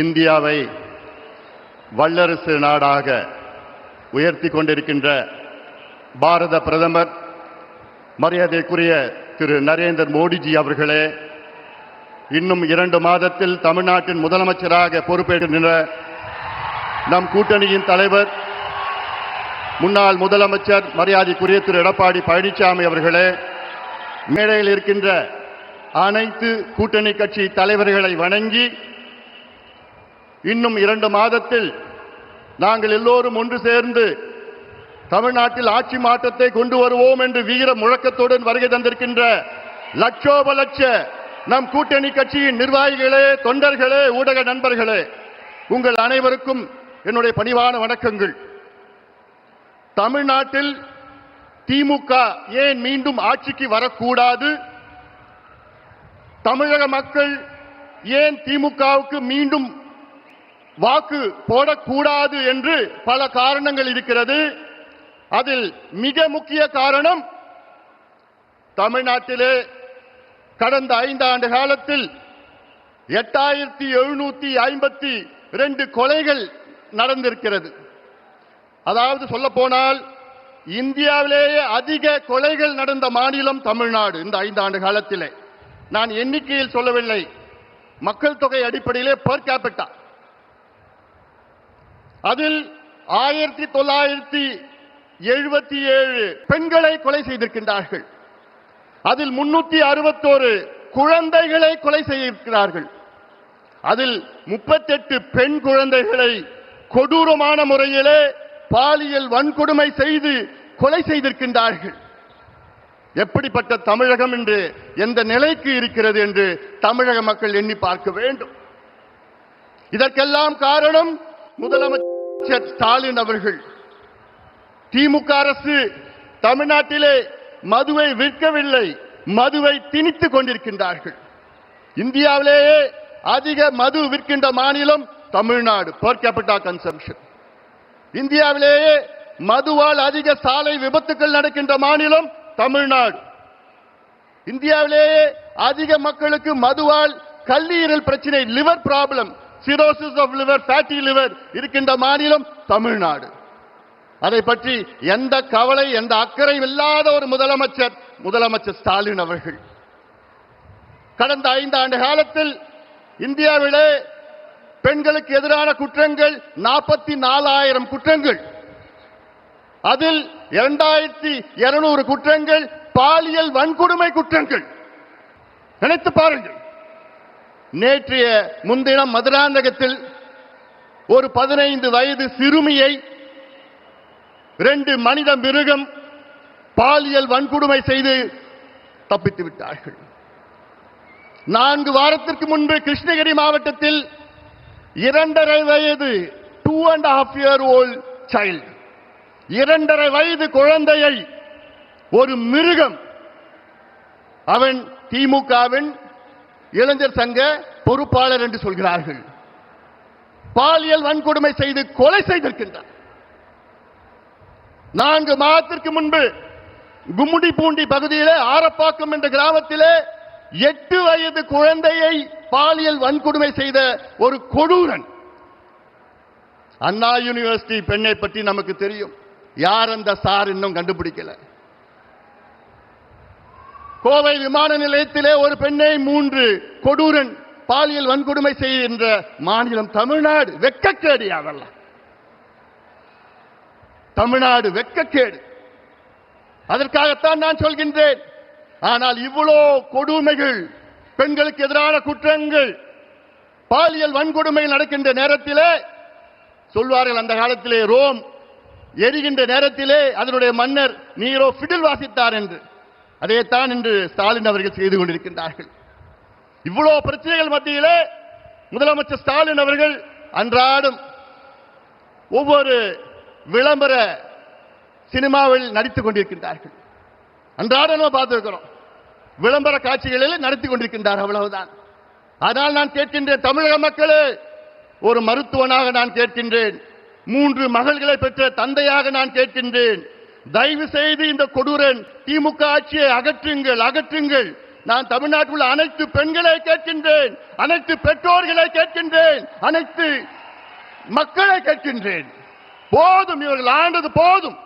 இந்தியாவை வல்லரசு நாடாக உயர்த்தி கொண்டிருக்கின்ற பாரத பிரதமர் மரியாதைக்குரிய திரு நரேந்திர மோடிஜி அவர்களே, இன்னும் 2 மாதத்தில் தமிழ்நாட்டின் முதலமைச்சராக பொறுப்பேற்கின்ற நம் கூட்டணியின் தலைவர் முன்னாள் முதலமைச்சர் மரியாதைக்குரிய திரு எடப்பாடி பழனிசாமி அவர்களே, மேடையில் இருக்கின்ற அனைத்து கூட்டணி கட்சி தலைவர்களை வணங்கி இன்னும் 2 மாதத்தில் நாங்கள் எல்லோரும் ஒன்று சேர்ந்து தமிழ்நாட்டில் ஆட்சி மாற்றத்தை கொண்டு வருவோம் என்று வீர முழக்கத்துடன் வருகை தந்திருக்கின்ற லட்சோப லட்ச நம் கூட்டணி கட்சியின் நிர்வாகிகளே, தொண்டர்களே, ஊடக நண்பர்களே, உங்கள் அனைவருக்கும் என்னுடைய பணிவான வணக்கங்கள். தமிழ்நாட்டில் திமுக ஏன் மீண்டும் ஆட்சிக்கு வரக்கூடாது? தமிழக மக்கள் ஏன் திமுகவுக்கு மீண்டும் வாக்கு போடக்கூடாது என்று பல காரணங்கள் இருக்கிறது. அதில் மிக முக்கிய காரணம், தமிழ்நாட்டிலே கடந்த 5 ஆண்டு காலத்தில் 8752 கொலைகள் நடந்திருக்கிறது. அதாவது சொல்ல போனால் இந்தியாவிலேயே அதிக கொலைகள் நடந்த மாநிலம் தமிழ்நாடு. இந்த 5 ஆண்டு காலத்திலே நான் எண்ணிக்கையில் சொல்லவில்லை, மக்கள் தொகை அடிப்படையிலே பெர் கேபிட்டா. அதில் 1977 பெண்களை கொலை செய்திருக்கின்றார்கள். அதில் 361 குழந்தைகளை கொலை செய்திருக்கிறார்கள். அதில் 38 பெண் குழந்தைகளை கொடூரமான முறையிலே பாலியல் வன்கொடுமை செய்து கொலை செய்திருக்கின்றார்கள். எப்படிப்பட்ட தமிழகம் என்று, எந்த நிலைக்கு இருக்கிறது என்று தமிழக மக்கள் எண்ணி பார்க்க வேண்டும். இதற்கெல்லாம் காரணம் முதலமைச்சர் ஸ்டாலின் அவர்கள். திமுக அரசு தமிழ்நாட்டிலே மதுவை விற்கவில்லை, மதுவை திணித்துக் கொண்டிருக்கின்றார்கள். இந்தியாவிலேயே அதிக மது விற்கின்ற மாநிலம் தமிழ்நாடு, பெர் கேபிட்டா கன்சம்ஷன். இந்தியாவிலேயே மதுவால் அதிக சாலை விபத்துக்கள் நடக்கின்ற மாநிலம் தமிழ்நாடு. இந்தியாவிலேயே அதிக மக்களுக்கு மதுவால் கல்லீரல் பிரச்சனை, liver problem, cirrhosis of liver, fatty liver இருக்கின்ற மாநிலம் தமிழ்நாடு. அதை பற்றி எந்த கவலை, எந்த அக்கறை இல்லாத ஒரு முதலமைச்சர் ஸ்டாலின் அவர்கள். கடந்த 5 ஆண்டு காலத்தில் இந்தியாவிலே பெண்களுக்கு எதிரான குற்றங்கள் 44,000 குற்றங்கள். அதில் 2200 குற்றங்கள் பாலியல் வன்கொடுமை குற்றங்கள். நினைத்து பாருங்கள். நேற்றைய முன்தினம் மதுராந்தகத்தில் ஒரு 15 வயது சிறுமியை 2 மனித மிருகம் பாலியல் வன்கொடுமை செய்து தப்பித்து விட்டார்கள். 4 வாரத்திற்கு முன்பு கிருஷ்ணகிரி மாவட்டத்தில் 2.5 வயது 2.5 year old child, 2.5 வயது குழந்தையை ஒரு மிருகம், அவன் திமுகவின் இளைஞர் சங்க பொறுப்பாளர் என்று சொல்கிறார்கள், பாலியல் வன்கொடுமை செய்து கொலை செய்திருக்கின்றார். 4 மாதத்திற்கு முன்பு கும்முடிப்பூண்டி பகுதியிலே ஆரப்பாக்கம் என்ற கிராமத்திலே 8 வயது குழந்தையை பாலியல் வன்கொடுமை செய்த ஒரு கொடூரன். அண்ணா யூனிவர்சிட்டி பெண்ணை பற்றி நமக்கு தெரியும். யார் அந்த சார் இன்னும் கண்டுபிடிக்கல. கோவை விமான நிலையத்திலே ஒரு பெண்ணை 3 கொடூரன் பாலியல் வன்கொடுமை செய்கின்ற மாநிலம் தமிழ்நாடு. வெட்கக்கேடு அதெல்லாம். தமிழ்நாடு வெட்கக்கேடு. அதற்காகத்தான் நான் சொல்கின்றேன். ஆனால் இவ்வளோ கொடுமைகள், பெண்களுக்கு எதிரான குற்றங்கள், பாலியல் வன்கொடுமை நடக்கின்ற நேரத்திலே சொல்வார்கள், அந்த காலத்திலே ரோம் எரிகின்ற நேரத்திலே அதனுடைய மன்னர் நீரோ பிடில் வாசித்தார் என்று. அதைத்தான் இன்று ஸ்டாலின் அவர்கள் செய்து கொண்டிருக்கின்றார்கள். இவ்வளவு பிரச்சனைகள் மத்தியிலே முதலமைச்சர் ஸ்டாலின் அவர்கள் அன்றாடம் ஒவ்வொரு விளம்பர சினிமாவில் நடித்துக் கொண்டிருக்கின்றார்கள். அன்றாடம் பார்த்திருக்கிறோம். விளம்பர காட்சிகளில் நடத்தி கொண்டிருக்கின்றார், அவ்வளவுதான். ஆனால் நான் கேட்கின்றேன், தமிழக மக்களே, ஒரு மருத்துவனாக நான் கேட்கின்றேன், 3 மகள்களை பெற்ற தந்தையாக நான் கேட்கின்றேன், தயவு செய்து இந்த கொடூரன் திமுக ஆட்சியை அகற்றுங்கள், அகற்றுங்கள். நான் தமிழ்நாட்டில் உள்ள அனைத்து பெண்களை கேட்கின்றேன், அனைத்து பெற்றோர்களை கேட்கின்றேன், அனைத்து மக்களை கேட்கின்றேன். போதும், இவர்கள் ஆண்டது போதும்.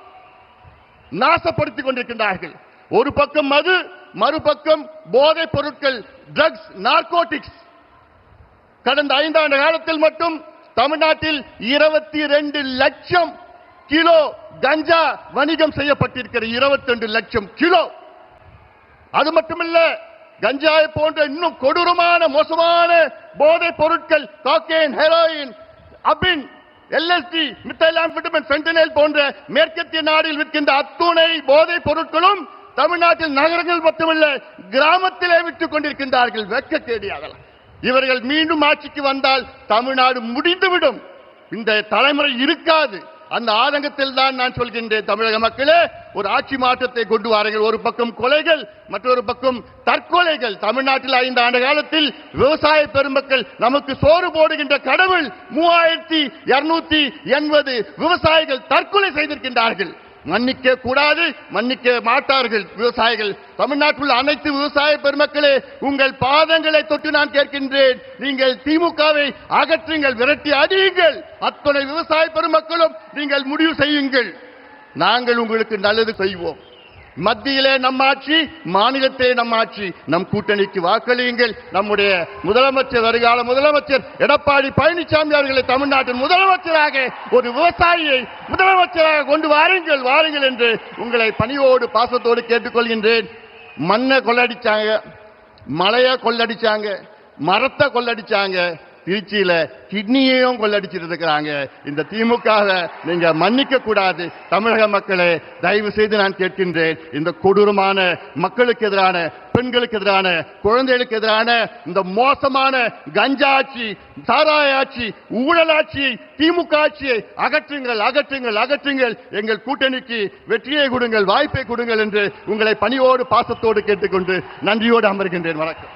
நாசப்படுத்திக் கொண்டிருக்கின்றார்கள். ஒரு பக்கம் மது, மறுபக்கம் போதைப் பொருட்கள், ட்ரக்ஸ், நார்கோட்டிக்ஸ். கடந்த 5 ஆண்டு காலத்தில் மட்டும் தமிழ்நாட்டில் 22 லட்சம் கிலோ கஞ்சா வணிகம் செய்யப்பட்டிருக்கிறது. 22 லட்சம் கிலோ. அது மட்டுமல்ல, கஞ்சாவை போன்ற இன்னும் கொடூரமான மோசமான போதைப் பொருட்கள், காக்கேன், ஹெரோயின், அபின், எல்எஸ்டி, மித்தைலாம்பிட்டமின், ஃபென்டனைல் போன்ற மேற்கத்திய நாடில் விற்கின்ற அத்துணை போதைப் பொருட்களும் தமிழ்நாட்டில் நகரங்கள் மட்டுமல்ல கிராமத்திலே விற்றுக் கொண்டிருக்கின்றார்கள். வெட்கக்கேடியாகலாம். இவர்கள் மீண்டும் ஆட்சிக்கு வந்தால் தமிழ்நாடு முடிந்துவிடும். இந்த தலைமுறை இருக்காது. அந்த ஆதங்கத்தில் தான் நான் சொல்கின்றேன், தமிழக மக்களே, ஒரு ஆட்சி மாற்றத்தை கொண்டு வாருங்கள். ஒரு பக்கம் கொலைகள், மற்றொரு பக்கம் தற்கொலைகள். தமிழ்நாட்டில் 5 ஆண்டு காலத்தில் விவசாய பெருமக்கள் நமக்கு சோறு போடுகின்ற கடவுள் 3280 விவசாயிகள் தற்கொலை செய்திருக்கின்றார்கள். மன்னிக்க கூடாது, மன்னிக்க மாட்டார்கள் விவசாயிகள். தமிழ்நாட்டில் உள்ள அனைத்து விவசாய பெருமக்களே, உங்கள் பாதங்களை தொட்டு நான் கேட்கின்றேன், நீங்கள் திமுகவை அகற்றுங்கள், விரட்டி அடியுங்கள். அத்தனை விவசாய பெருமக்களும் நீங்கள் முடிவு செய்யுங்கள். நாங்கள் உங்களுக்கு நல்லது செய்வோம். மத்தியிலே நம் ஆட்சி, மாநிலத்திலே நம் ஆட்சி. நம் கூட்டணிக்கு வாக்களியுங்கள். நம்முடைய முதலமைச்சர், வருகால முதலமைச்சர் எடப்பாடி பழனிசாமி அவர்களை தமிழ்நாட்டின் முதலமைச்சராக, ஒரு விவசாயியை முதலமைச்சராக கொண்டு வாருங்கள், வாருங்கள் என்று உங்களை பணியோடு பாசத்தோடு கேட்டுக்கொள்கின்றேன். மண்ணை கொள்ளடிச்சாங்க, மலையை கொள்ளடிச்சாங்க, மரத்தை கொள்ளடிச்சாங்க, திருச்சியில கிட்னியையும் கொள்ளடிச்சிட்டு இருக்கிறாங்க. இந்த திமுக நீங்க மன்னிக்க கூடாது. தமிழக மக்களே, தயவு செய்து நான் கேட்கின்றேன், இந்த கொடூரமான மக்களுக்கு எதிரான, பெண்களுக்கு எதிரான, குழந்தைகளுக்கு எதிரான இந்த மோசமான கஞ்சா ஆட்சி, சாராய ஆட்சி, ஊழல் ஆட்சியை, திமுக ஆட்சியை அகற்றுங்கள், அகற்றுங்கள், அகற்றுங்கள். எங்கள் கூட்டணிக்கு வெற்றியை கொடுங்கள், வாய்ப்பை கொடுங்கள் என்று உங்களை பணியோடு பாசத்தோடு கேட்டுக்கொண்டு நன்றியோடு அமர்கின்றேன். வணக்கம்.